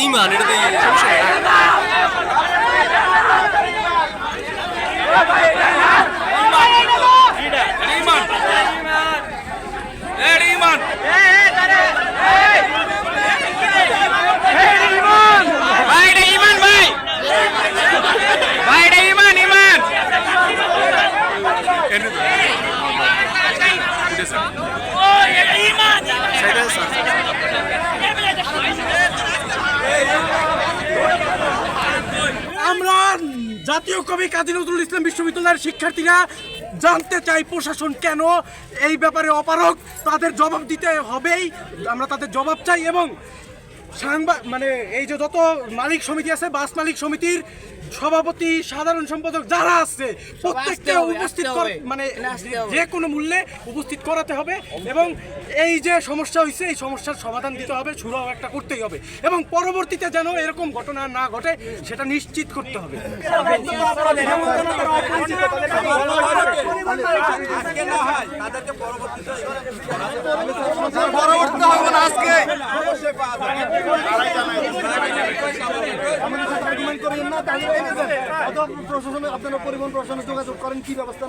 ইমান এটা আমরা জাতীয় কবি কাজী নজরুল ইসলাম বিশ্ববিদ্যালয়ের শিক্ষার্থীরা জানতে চাই প্রশাসন কেন এই ব্যাপারে অপারগ, তাদের জবাব দিতে হবেই। আমরা তাদের জবাব চাই এবং মানে এই যে যত মালিক সমিতি আছে, বাস মালিক সমিতির সভাপতি, সাধারণ সম্পাদক যারা আছে প্রত্যেককে উপস্থিত মানে যে কোনো মূল্যে উপস্থিত করাতে হবে এবং এই যে সমস্যা হয়েছে এই সমস্যার সমাধান দিতে হবে, সুরাহ একটা করতেই হবে এবং পরবর্তীতে যেন এরকম ঘটনা না ঘটে সেটা নিশ্চিত করতে হবে। আপনারা পরিবহন প্রশাসনে যোগাযোগ করেন, কি ব্যবস্থা